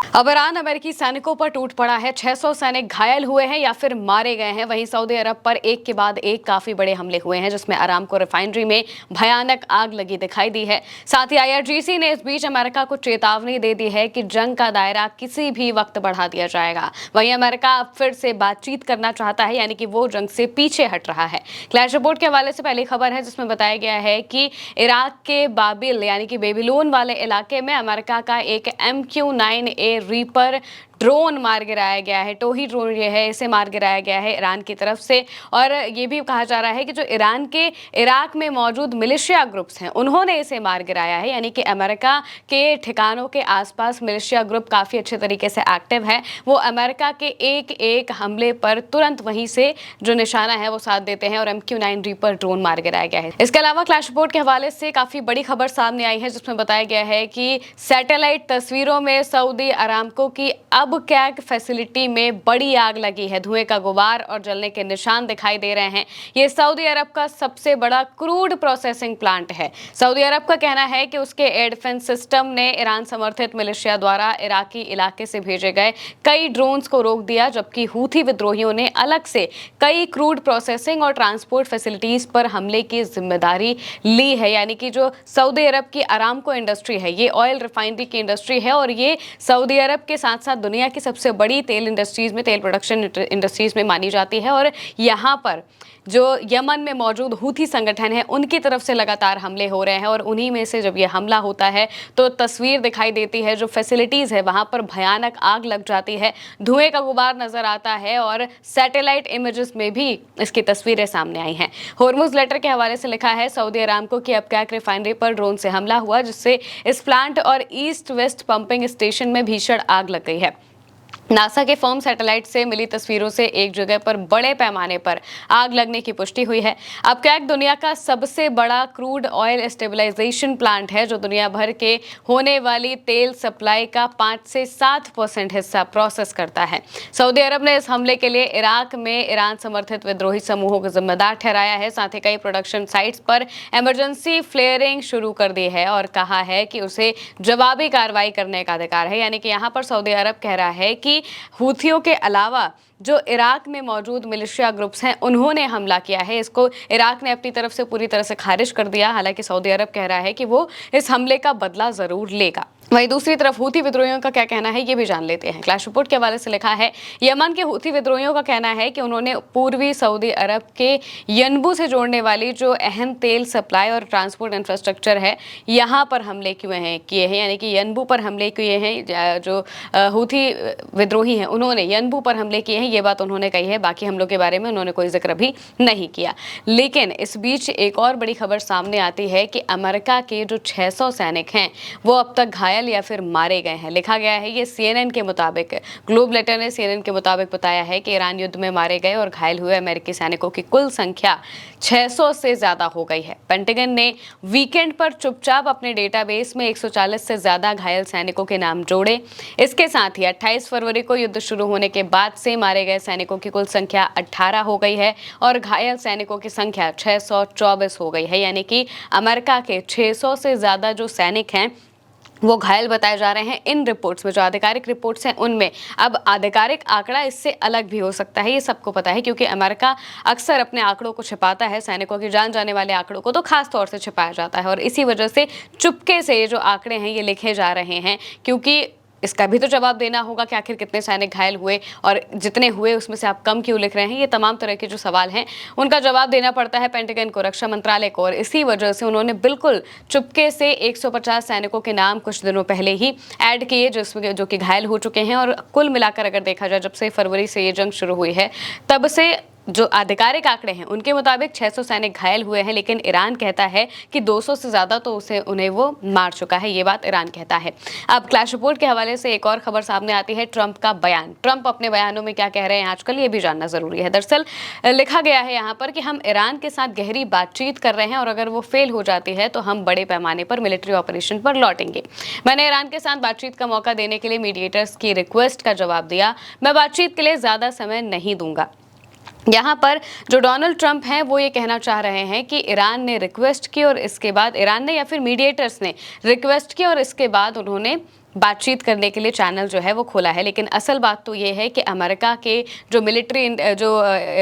अब ईरान अमेरिकी सैनिकों पर टूट पड़ा है। 600 सैनिक घायल हुए हैं या फिर मारे गए हैं। वहीं सऊदी अरब पर एक के बाद एक काफी बड़े हमले हुए हैं, जिसमें अरामको रिफाइनरी में भयानक आग लगी दिखाई दी है। साथ ही IRGC ने इस बीच अमेरिका को चेतावनी दे दी है कि जंग का दायरा किसी भी वक्त बढ़ा दिया जाएगा। वहीं अमेरिका अब फिर से बातचीत करना चाहता है, यानी कि वो जंग से पीछे हट रहा है। क्लैश रिपोर्ट के हवाले से पहली खबर है, जिसमें बताया गया है कि इराक के बाबिल यानी कि बेबीलोन वाले इलाके में अमेरिका का एक MQ-9A रीपर ड्रोन मार गिराया गया है। टोही ड्रोन ये है, इसे मार गिराया गया है ईरान की तरफ से। और ये भी कहा जा रहा है कि जो ईरान के इराक में मौजूद मिलिशिया ग्रुप्स हैं, उन्होंने इसे मार गिराया है। यानी कि अमेरिका के ठिकानों के आसपास मिलिशिया ग्रुप काफ़ी अच्छे तरीके से एक्टिव है। वो अमेरिका के एक एक हमले पर तुरंत वहीं से जो निशाना है वो साथ देते हैं और MQ-9 रीपर ड्रोन मार गिराया गया है। इसके अलावा क्लैश रिपोर्ट के हवाले से काफ़ी बड़ी खबर सामने आई है, जिसमें बताया गया है कि सैटेलाइट तस्वीरों में सऊदी अरामको की अब कैग फैसिलिटी में बड़ी आग लगी है। धुएं का गुबार और जलने के निशान दिखाई दे रहे हैं। ये सऊदी अरब का सबसे बड़ा क्रूड प्रोसेसिंग प्लांट है। सऊदी अरब का कहना है कि उसके एयर डिफेंस सिस्टम ने ईरान समर्थित मिलिशिया द्वारा इराकी इलाके से भेजे गए कई ड्रोन्स को रोक दिया, जबकि हूथी विद्रोहियों ने अलग से कई क्रूड प्रोसेसिंग और ट्रांसपोर्ट फैसिलिटीज पर हमले की जिम्मेदारी ली है। यानी कि जो सऊदी अरब की अरामको इंडस्ट्री है, ये ऑयल रिफाइनरी की इंडस्ट्री है और ये सऊदी अरब के साथ साथ दुनिया की सबसे बड़ी तेल इंडस्ट्रीज में, तेल प्रोडक्शन इंडस्ट्रीज में मानी जाती है। और यहाँ पर जो यमन में मौजूद हूथी संगठन है, उनकी तरफ से लगातार हमले हो रहे हैं और उन्हीं में से जब ये हमला होता है तो तस्वीर दिखाई देती है, जो फैसिलिटीज है वहां पर भयानक आग लग जाती है, धुएं का गुबार नजर आता है और सैटेलाइट इमेजेस में भी इसकी तस्वीरें सामने आई हैं। होर्मुज लेटर के हवाले से लिखा है, सऊदी अरामको की अबकैक रिफाइनरी पर ड्रोन से हमला हुआ, जिससे इस प्लांट और ईस्ट वेस्ट पंपिंग स्टेशन में भीषण आग लग गई है। नासा के फर्म सैटेलाइट से मिली तस्वीरों से एक जगह पर बड़े पैमाने पर आग लगने की पुष्टि हुई है। अबकैक दुनिया का सबसे बड़ा क्रूड ऑयल स्टेबलाइजेशन प्लांट है, जो दुनिया भर के होने वाली तेल सप्लाई का 5 से 7% हिस्सा प्रोसेस करता है। सऊदी अरब ने इस हमले के लिए इराक में ईरान समर्थित विद्रोही समूहों को जिम्मेदार ठहराया है। साथ ही कई प्रोडक्शन साइट्स पर इमरजेंसी फ्लेयरिंग शुरू कर दी है और कहा है कि उसे जवाबी कार्रवाई करने का अधिकार है। यानी कि यहाँ पर सऊदी अरब कह रहा है कि हूथियों के अलावा जो इराक में मौजूद मिलिशिया ग्रुप्स हैं, उन्होंने हमला किया है। इसको इराक ने अपनी तरफ से पूरी तरह से खारिज कर दिया। हालांकि सऊदी अरब कह रहा है कि वो इस हमले का बदला जरूर लेगा। वहीं दूसरी तरफ हूथी विद्रोहियों का क्या कहना है, ये भी जान लेते हैं। क्लैश रिपोर्ट के हवाले से लिखा है, यमन के हूथी विद्रोहियों का कहना है कि उन्होंने पूर्वी सऊदी अरब के यनबू से जोड़ने वाली जो अहम तेल सप्लाई और ट्रांसपोर्ट इंफ्रास्ट्रक्चर है, यहाँ पर हमले किए हैं। यानी कि यनबू पर हमले किए हैं। जो हूथी विद्रोही हैं, उन्होंने यनबू पर हमले किए हैं, ये बात उन्होंने कही है। बाकी हमलों के बारे में उन्होंने कोई जिक्र भी नहीं किया। लेकिन इस बीच एक और बड़ी खबर सामने आती है कि अमेरिका के जो 600 सैनिक हैं, वो अब तक घायल या फिर मारे गए हैं। लिखा गया है, ये CNN के मुताबिक, ग्लोब लेटर ने CNN के मुताबिक बताया है कि ईरान युद्ध में मारे गए और घायल हुए अमेरिकी सैनिकों की कुल संख्या 600 से ज्यादा हो गई है। पेंटागन ने वीकेंड पर चुपचाप अपने डेटाबेस में 140 से ज्यादा घायल सैनिकों के नाम जोड़े। इसके साथ ही 28 फरवरी को युद्ध शुरू होने के बाद से मारे गए सैनिकों की कुल संख्या 18 हो गई है और घायल सैनिकों की संख्या 624 हो गई है। यानी कि अमेरिका के 600 से ज्यादा जो सैनिक हैं, वो घायल बताए जा रहे हैं। इन रिपोर्ट्स में जो आधिकारिक रिपोर्ट्स हैं, उनमें अब आधिकारिक आंकड़ा इससे अलग भी हो सकता है, ये सबको पता है, क्योंकि अमेरिका अक्सर अपने आंकड़ों को छिपाता है। सैनिकों की जान जाने वाले आंकड़ों को तो खास तौर से छिपाया जाता है और इसी वजह से चुपके से ये जो आंकड़े हैं ये लिखे जा रहे हैं, क्योंकि इसका भी तो जवाब देना होगा कि आखिर कितने सैनिक घायल हुए और जितने हुए उसमें से आप कम क्यों लिख रहे हैं। ये तमाम तरह के जो सवाल हैं, उनका जवाब देना पड़ता है पेंटागन को, रक्षा मंत्रालय को, और इसी वजह से उन्होंने बिल्कुल चुपके से 150 सैनिकों के नाम कुछ दिनों पहले ही ऐड किए, जो कि घायल हो चुके हैं। और कुल मिलाकर अगर देखा जाए, जब से फरवरी से ये जंग शुरू हुई है, तब से जो आधिकारिक आंकड़े हैं उनके मुताबिक 600 सैनिक घायल हुए हैं, लेकिन ईरान कहता है कि 200 से ज्यादा तो उन्हें वो मार चुका है। ये बात ईरान कहता है। अब क्लैश रिपोर्ट के हवाले से एक और खबर सामने आती है, ट्रंप का बयान। ट्रंप अपने बयानों में क्या कह रहे हैं आजकल, ये भी जानना जरूरी है। दरअसल लिखा गया है यहाँ पर कि हम ईरान के साथ गहरी बातचीत कर रहे हैं और अगर वो फेल हो जाती है तो हम बड़े पैमाने पर मिलिट्री ऑपरेशन पर लौटेंगे। मैंने ईरान के साथ बातचीत का मौका देने के लिए मीडिएटर्स की रिक्वेस्ट का जवाब दिया। मैं बातचीत के लिए ज्यादा समय नहीं दूंगा। यहाँ पर जो डोनाल्ड ट्रंप हैं वो ये कहना चाह रहे हैं कि ईरान ने रिक्वेस्ट की और इसके बाद ईरान ने या फिर मीडिएटर्स ने रिक्वेस्ट की और इसके बाद उन्होंने बातचीत करने के लिए चैनल जो है वो खोला है। लेकिन असल बात तो ये है कि अमेरिका के जो मिलिट्री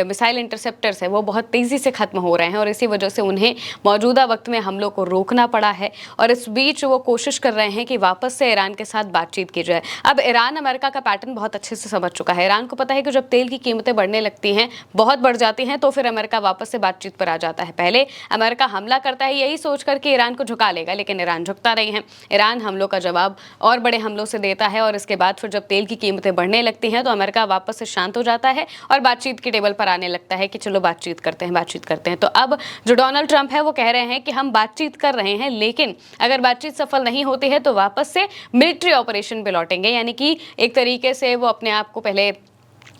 मिसाइल इंटरसेप्टर्स है वो बहुत तेज़ी से ख़त्म हो रहे हैं और इसी वजह से उन्हें मौजूदा वक्त में हमलों को रोकना पड़ा है। और इस बीच वो कोशिश कर रहे हैं कि वापस से ईरान के साथ बातचीत की जाए। अब ईरान अमेरिका का पैटर्न बहुत अच्छे से समझ चुका है। ईरान को पता है कि जब तेल की कीमतें बढ़ने लगती हैं, बहुत बढ़ जाती हैं, तो फिर अमेरिका वापस से बातचीत पर आ जाता है। पहले अमेरिका हमला करता है यही सोचकर कि ईरान को झुका लेगा, लेकिन ईरान झुकता नहीं है। ईरान हमलों का जवाब और बड़े हमलों से देता है और इसके बाद फिर जब तेल की कीमतें बढ़ने लगती हैं तो अमेरिका वापस से शांत हो जाता है और बातचीत की टेबल पर आने लगता है कि चलो बातचीत करते हैं। तो अब जो डोनाल्ड ट्रंप है वो कह रहे हैं कि हम बातचीत कर रहे हैं, लेकिन अगर बातचीत सफल नहीं होती है तो वापस से मिलिट्री ऑपरेशन पे लौटेंगे। यानी कि एक तरीके से वो अपने आप को पहले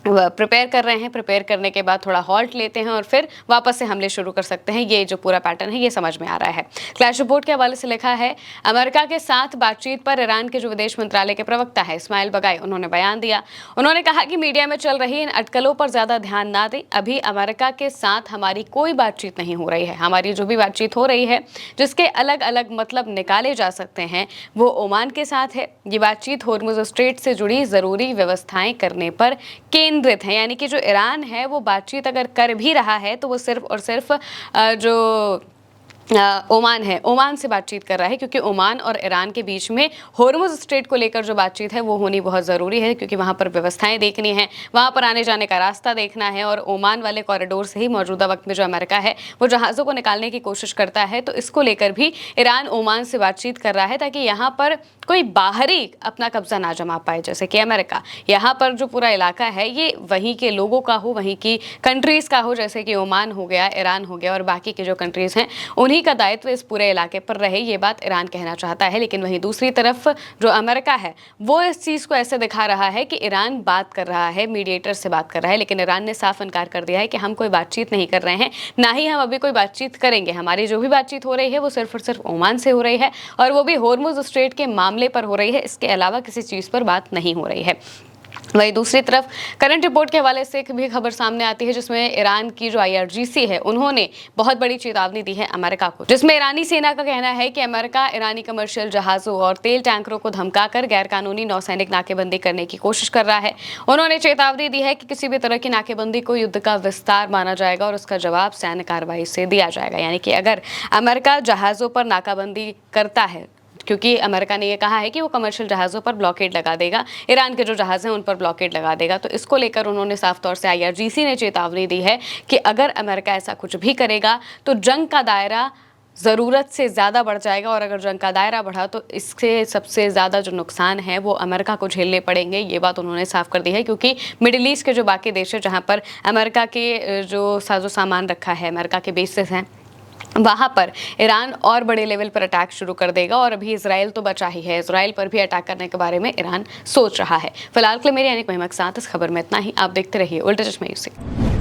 प्रिपेयर कर रहे हैं, प्रिपेयर करने के बाद थोड़ा हॉल्ट लेते हैं और फिर वापस से हमले शुरू कर सकते हैं। ये जो पूरा पैटर्न है ये समझ में आ रहा है। क्लैश रिपोर्ट के हवाले से लिखा है, अमेरिका के साथ बातचीत पर ईरान के जो विदेश मंत्रालय के प्रवक्ता है इस्माइल बगाई, उन्होंने बयान दिया। उन्होंने कहा कि मीडिया में चल रही इन अटकलों पर ज्यादा ध्यान ना दें। अभी अमेरिका के साथ हमारी कोई बातचीत नहीं हो रही है। हमारी जो भी बातचीत हो रही है जिसके अलग अलग मतलब निकाले जा सकते हैं वो ओमान के साथ है। ये बातचीत होर्मुज स्ट्रेट से जुड़ी जरूरी व्यवस्थाएं करने पर केंद्रित है। यानी कि जो ईरान है वो बातचीत अगर कर भी रहा है तो वो सिर्फ और सिर्फ जो ओमान है, ओमान से बातचीत कर रहा है, क्योंकि ओमान और ईरान के बीच में होर्मुज स्ट्रेट को लेकर जो बातचीत है वो होनी बहुत ज़रूरी है, क्योंकि वहाँ पर व्यवस्थाएं देखनी है, वहाँ पर आने जाने का रास्ता देखना है। और ओमान वाले कॉरिडोर से ही मौजूदा वक्त में जो अमेरिका है वो जहाज़ों को निकालने की कोशिश करता है। तो इसको लेकर भी ईरान ओमान से बातचीत कर रहा है ताकि यहाँ पर कोई बाहरी अपना कब्जा ना जमा पाए, जैसे कि अमेरिका। यहाँ पर जो पूरा इलाका है ये वहीं के लोगों का हो, वहीं की कंट्रीज़ का हो, जैसे कि ओमान हो गया, ईरान हो गया और बाकी के जो कंट्रीज़ हैं उन्हीं का दायित्व इस पूरे इलाके पर रहे। ये बात ईरान कहना चाहता है। लेकिन वहीं दूसरी तरफ जो अमेरिका है वो इस चीज़ को ऐसे दिखा रहा है कि ईरान बात कर रहा है, मीडिएटर से बात कर रहा है, लेकिन ईरान ने साफ इनकार कर दिया है कि हम कोई बातचीत नहीं कर रहे हैं, ना ही हम अभी कोई बातचीत करेंगे। हमारी जो भी बातचीत हो रही है वो सिर्फ और सिर्फ ओमान से हो रही है और वो भी होर्मुज स्ट्रेट के मामले पर हो रही है। इसके अलावा किसी चीज़ पर बात नहीं हो रही है। वहीं दूसरी तरफ करंट रिपोर्ट के हवाले से एक भी खबर सामने आती है जिसमें ईरान की जो IRGC है उन्होंने बहुत बड़ी चेतावनी दी है अमेरिका को, जिसमें ईरानी सेना का कहना है कि अमेरिका ईरानी कमर्शियल जहाजों और तेल टैंकरों को धमकाकर गैरकानूनी नौसैनिक नाकेबंदी करने की कोशिश कर रहा है। उन्होंने चेतावनी दी है कि किसी भी तरह की नाकेबंदी को युद्ध का विस्तार माना जाएगा और उसका जवाब सैन्य कार्रवाई से दिया जाएगा। यानी कि अगर अमेरिका जहाजों पर नाकाबंदी करता है, क्योंकि अमेरिका ने ये कहा है कि वो कमर्शियल जहाज़ों पर ब्लॉकेड लगा देगा, ईरान के जो जहाज़ हैं उन पर ब्लॉकेड लगा देगा, तो इसको लेकर उन्होंने साफ तौर से IRGC ने चेतावनी दी है कि अगर अमेरिका ऐसा कुछ भी करेगा तो जंग का दायरा ज़रूरत से ज़्यादा बढ़ जाएगा और अगर जंग का दायरा बढ़ा तो इससे सबसे ज़्यादा जो नुकसान है वो अमेरिका को झेलने पड़ेंगे। ये बात उन्होंने साफ कर दी है, क्योंकि मिडिल ईस्ट के जो बाकी देश है जहाँ पर अमेरिका के जो साजो सामान रखा है, अमेरिका के बेसेस हैं, वहाँ पर ईरान और बड़े लेवल पर अटैक शुरू कर देगा। और अभी इजराइल तो बचा ही है, इजराइल पर भी अटैक करने के बारे में ईरान सोच रहा है। फिलहाल के लिए मेरी यानी महिमा के साथ इस खबर में इतना ही। आप देखते रहिए उल्टा चश्मा न्यूज़।